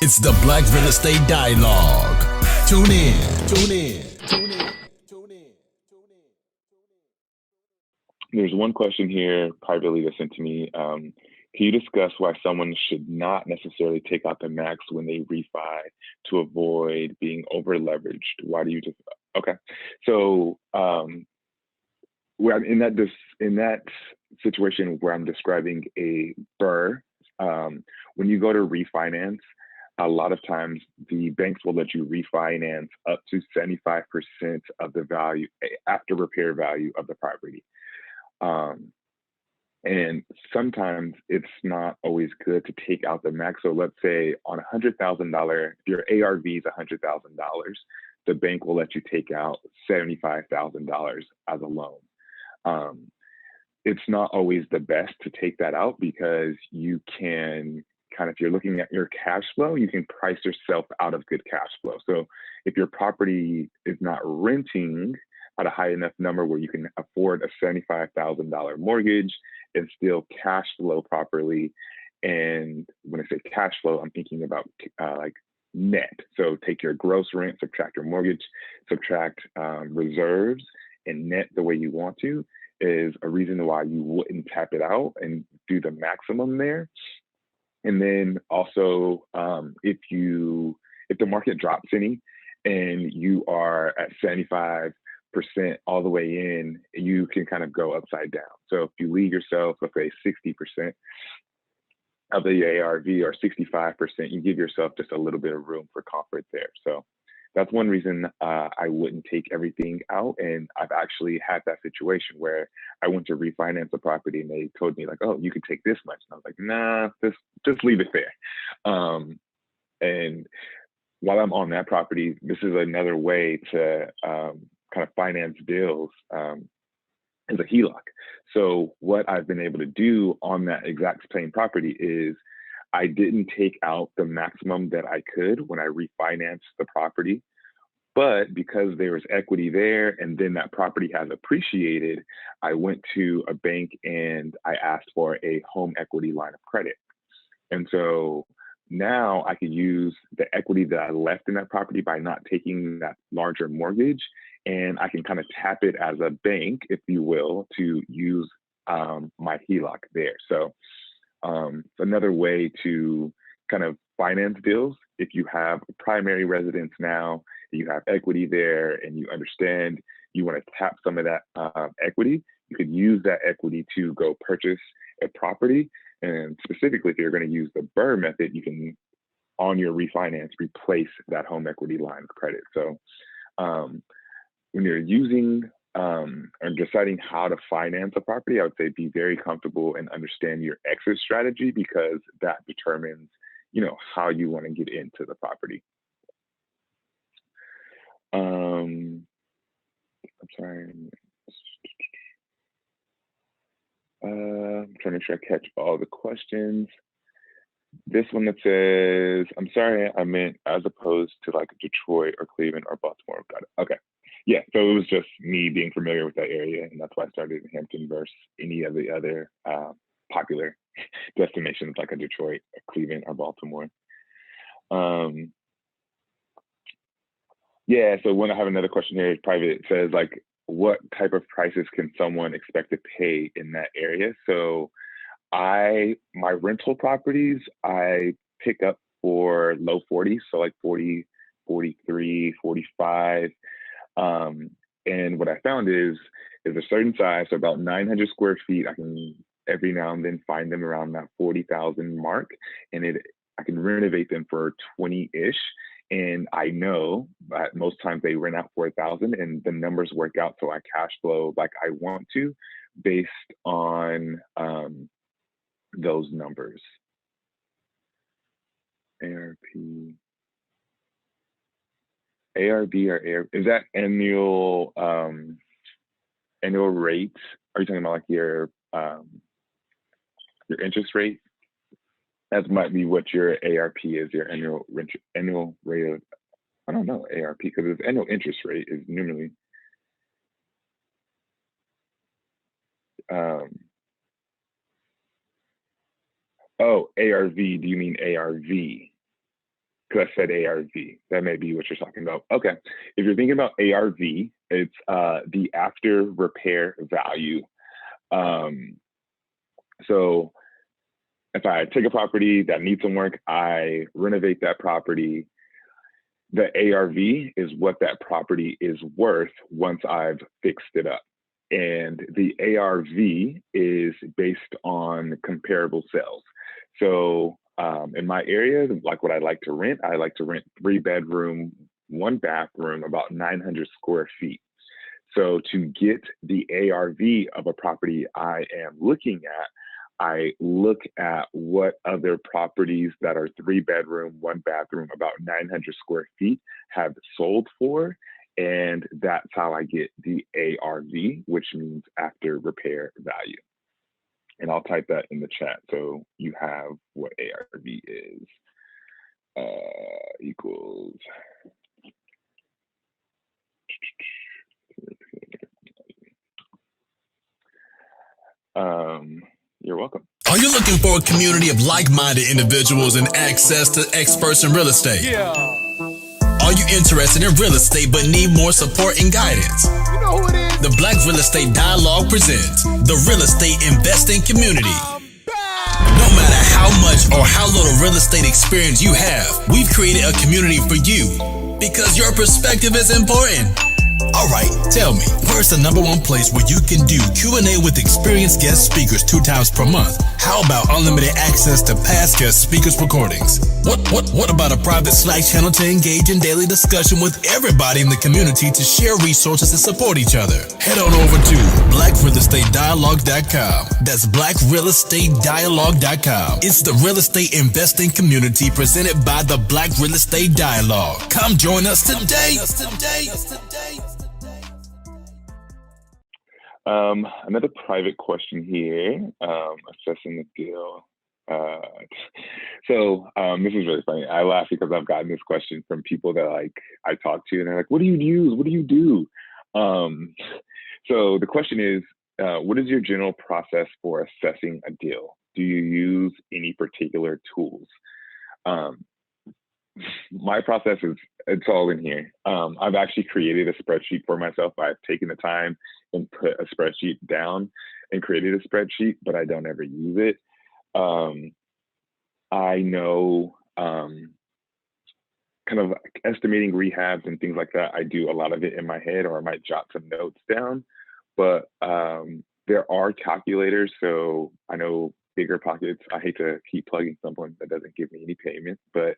It's the Black Real Estate Dialogue. Tune in. Tune in. Tune in. Tune in. There's one question here privately that's sent to me. Can you discuss why someone should not necessarily take out the max when they refi to avoid being over leveraged? Why do you just, okay. So where I'm in that situation where I'm describing a B.R.E.D, when you go to refinance, a lot of times the banks will let you refinance up to 75% of the value after repair value of the property. And sometimes it's not always good to take out the max. So let's say on $100,000, if your ARV is $100,000, the bank will let you take out $75,000 as a loan. It's not always the best to take that out because you can if you're looking at your cash flow, you can price yourself out of good cash flow. So if your property is not renting at a high enough number where you can afford a $75,000 mortgage and still cash flow properly. And when I say cash flow, I'm thinking about like net. So take your gross rent, subtract your mortgage, subtract reserves, and net the way you want to is a reason why you wouldn't tap it out and do the maximum there. And then also, if the market drops any and you are at 75% all the way in, you can kind of go upside down. So if you leave yourself, let's say 60% of the ARV or 65%, you give yourself just a little bit of room for comfort there. So that's one reason I wouldn't take everything out. And I've actually had that situation where I went to refinance a property and they told me like, oh, you could take this much. And I was like, nah, just leave it there. And while I'm on that property, this is another way to kind of finance deals is a HELOC. So what I've been able to do on that exact same property is I didn't take out the maximum that I could when I refinanced the property, but because there was equity there and then that property has appreciated, I went to a bank and I asked for a home equity line of credit. And so now I could use the equity that I left in that property by not taking that larger mortgage, and I can kind of tap it as a bank, if you will, to use my HELOC there. So another way to kind of finance deals, if you have a primary residence now, you have equity there, and you understand you want to tap some of that equity, you could use that equity to go purchase a property. And specifically, if you're going to use the B.R.E.D method, you can, on your refinance, replace that home equity line of credit. So when you're using or deciding how to finance a property, I would say be very comfortable and understand your exit strategy, because that determines, how you want to get into the property. I'm sorry. I'm trying to make sure I catch all the questions. This one that says, I'm sorry, I meant as opposed to like Detroit or Cleveland or Baltimore. Got it. Okay. Yeah, so it was just me being familiar with that area, and that's why I started in Hampton versus any of the other popular destinations like a Detroit, a Cleveland, or Baltimore. Yeah, so when I have another question here, it's private. It says like, what type of prices can someone expect to pay in that area? So my rental properties, I pick up for low 40s, so like 40, 43, 45. And what I found is a certain size, so about 900 square feet, I can every now and then find them around that 40,000 mark, and I can renovate them for 20-ish. And I know that most times they rent out for 1,000, and the numbers work out so I cash flow like I want to based on those numbers. ARV or is that annual rate? Are you talking about like your interest rate? That might be what your ARP is, your annual rate of, I don't know, ARP, because its annual interest rate is normally oh, ARV, do you mean ARV? because I said ARV. That may be what you're talking about. Okay. If you're thinking about ARV, it's the after repair value. So if I take a property that needs some work, I renovate that property. The ARV is what that property is worth once I've fixed it up. And the ARV is based on comparable sales. So in my area, like what I like to rent 3-bedroom, 1-bathroom, about 900 square feet. So to get the ARV of a property I am looking at, I look at what other properties that are 3-bedroom, 1-bathroom, about 900 square feet have sold for. And that's how I get the ARV, which means after repair value. And I'll type that in the chat so you have what ARV is. Equals. You're welcome. Are you looking for a community of like-minded individuals and access to experts in real estate? Yeah. Are you interested in real estate but need more support and guidance? You know who it is? The Black Real Estate Dialogue presents the Real Estate Investing Community. No matter how much or how little real estate experience you have, we've created a community for you because your perspective is important. All right, tell me, where's the #1 place where you can do Q&A with experienced guest speakers 2 times per month? How about unlimited access to past guest speakers' recordings? What about a private Slack channel to engage in daily discussion with everybody in the community to share resources and support each other? Head on over to blackrealestatedialogue.com. That's blackrealestatedialogue.com. It's the real estate investing community presented by the Black Real Estate Dialogue. Come join us today. Another private question here, assessing the deal. This is really funny. I laugh because I've gotten this question from people that like I talk to, and they're like, "What do you use? What do you do?" So the question is, what is your general process for assessing a deal? Do you use any particular tools? My process it's all in here. I've actually created a spreadsheet for myself. I've taken the time and put a spreadsheet down and created a spreadsheet, but I don't ever use it. I know kind of estimating rehabs and things like that. I do a lot of it in my head, or I might jot some notes down, but there are calculators. So I know Bigger Pockets. I hate to keep plugging someone that doesn't give me any payment, but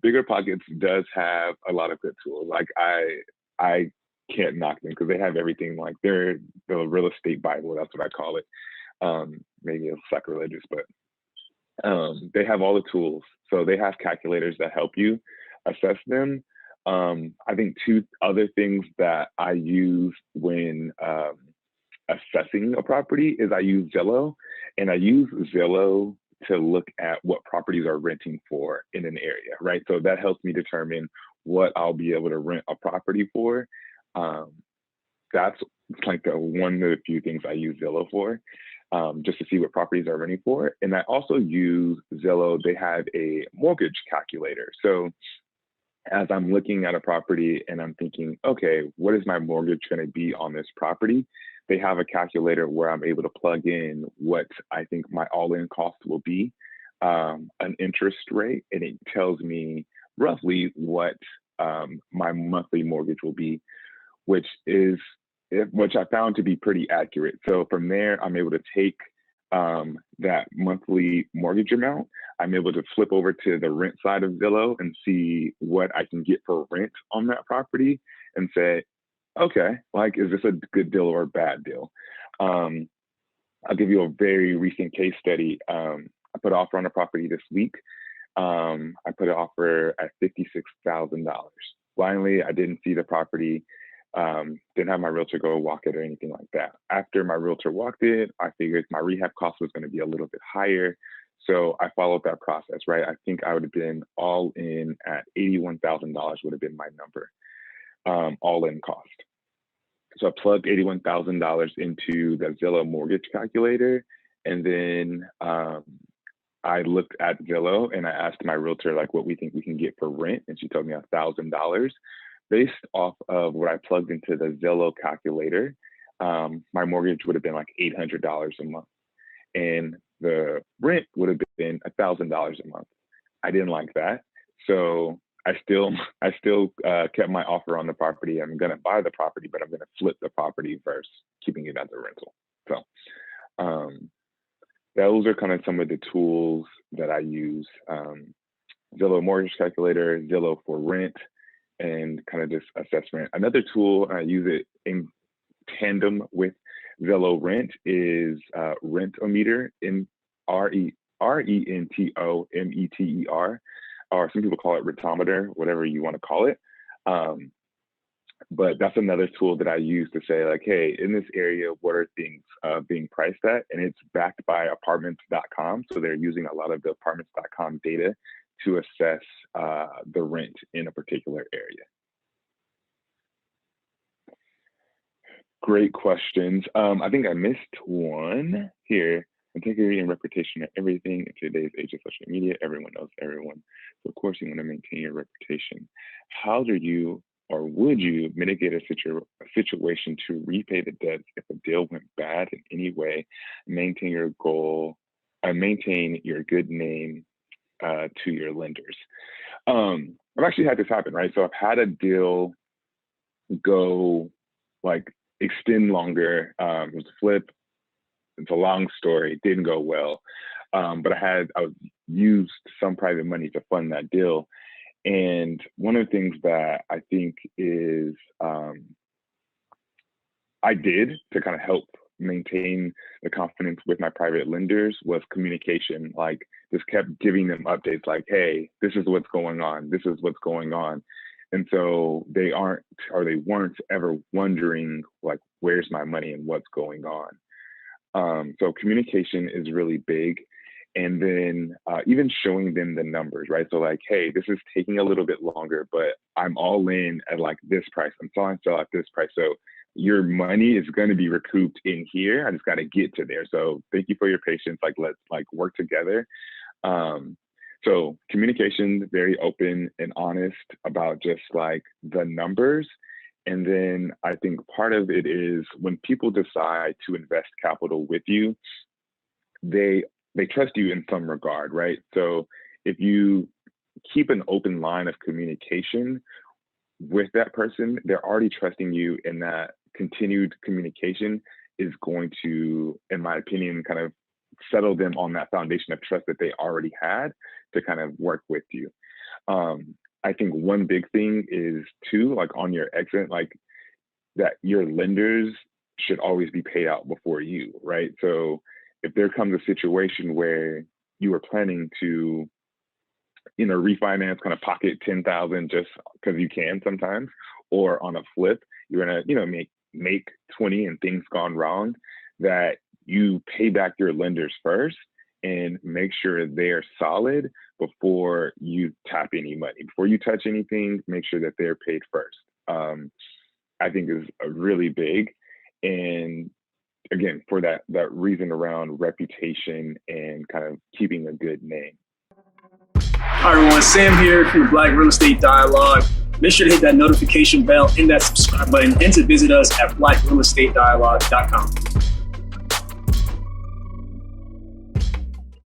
Bigger Pockets does have a lot of good tools. Like I can't knock them because they have everything. Like they're the real estate Bible. That's what I call it. Maybe it's sacrilegious, but they have all the tools. So they have calculators that help you assess them. I think 2 other things that I use when assessing a property is I use Zillow, and I use Zillow to look at what properties are renting for in an area, right? So that helps me determine what I'll be able to rent a property for. That's like one of the few things I use Zillow for, just to see what properties are renting for. And I also use Zillow. They have a mortgage calculator. So as I'm looking at a property and I'm thinking, okay, what is my mortgage going to be on this property? They have a calculator where I'm able to plug in what I think my all-in cost will be, an interest rate, and it tells me roughly what my monthly mortgage will be, which I found to be pretty accurate. So from there, I'm able to take that monthly mortgage amount. I'm able to flip over to the rent side of Zillow and see what I can get for rent on that property and say, okay, like, is this a good deal or a bad deal? I'll give you a very recent case study. I put an offer on a property this week. I put an offer at $56,000. Blindly, I didn't see the property. Didn't have my realtor go walk it or anything like that. After my realtor walked it, I figured my rehab cost was going to be a little bit higher. So I followed that process, right? I think I would have been all in at $81,000 would have been my number, all in cost. So I plugged $81,000 into the Zillow mortgage calculator. And then I looked at Zillow and I asked my realtor like what we think we can get for rent, and she told me $1,000 based off of what I plugged into the Zillow calculator. My mortgage would have been like $800 a month, and the rent would have been $1,000 a month. I didn't like that, so I still kept my offer on the property. I'm gonna buy the property, but I'm gonna flip the property versus keeping it as a rental. So those are kind of some of the tools that I use: Zillow mortgage calculator, Zillow for rent, and kind of just assess rent. Another tool, I use it in tandem with Zillow Rent, is Rentometer, in Rentometer, or some people call it Retometer, whatever you want to call it. But that's another tool that I use to say like, hey, in this area, what are things being priced at? And it's backed by apartments.com. So they're using a lot of the apartments.com data to assess the rent in a particular area. Great questions. I think I missed one here. Integrity and reputation are everything in today's age of social media. Everyone knows everyone. So of course you want to maintain your reputation. How do you, or would you, mitigate a situation to repay the debts if a deal went bad in any way? Maintain your goal, maintain your good name to your lenders. I've actually had this happen, right? So I've had a deal go like extend longer. It was a flip. It's a long story. It didn't go well, but I used some private money to fund that deal. And one of the things that I think is I did to kind of help maintain the confidence with my private lenders was communication. Like, just kept giving them updates like, hey, this is what's going on. This is what's going on. And so they weren't ever wondering like, where's my money and what's going on. So communication is really big. And then even showing them the numbers, right? So like, hey, this is taking a little bit longer, but I'm all in at like this price. I'm selling at this price. So your money is going to be recouped in here. I just got to get to there. So thank you for your patience. Like, let's like work together. So communication, very open and honest about just like the numbers. And then I think part of it is when people decide to invest capital with you, they trust you in some regard, right? So if you keep an open line of communication with that person, they're already trusting you, and that continued communication is going to, in my opinion, kind of settle them on that foundation of trust that they already had to kind of work with you. I think one big thing is too, like on your exit, like that your lenders should always be paid out before you, right? So if there comes a situation where you are planning to, refinance, kind of pocket 10,000 just because you can sometimes, or on a flip, you're gonna, make 20 and things gone wrong, that you pay back your lenders first and make sure they're solid before you tap any money. Before you touch anything, make sure that they're paid first. I think is really big. And again, for that reason around reputation and kind of keeping a good name. Hi everyone, Sam here from the Black Real Estate Dialogue. Make sure to hit that notification bell and that subscribe button, and to visit us at blackrealestatedialogue.com.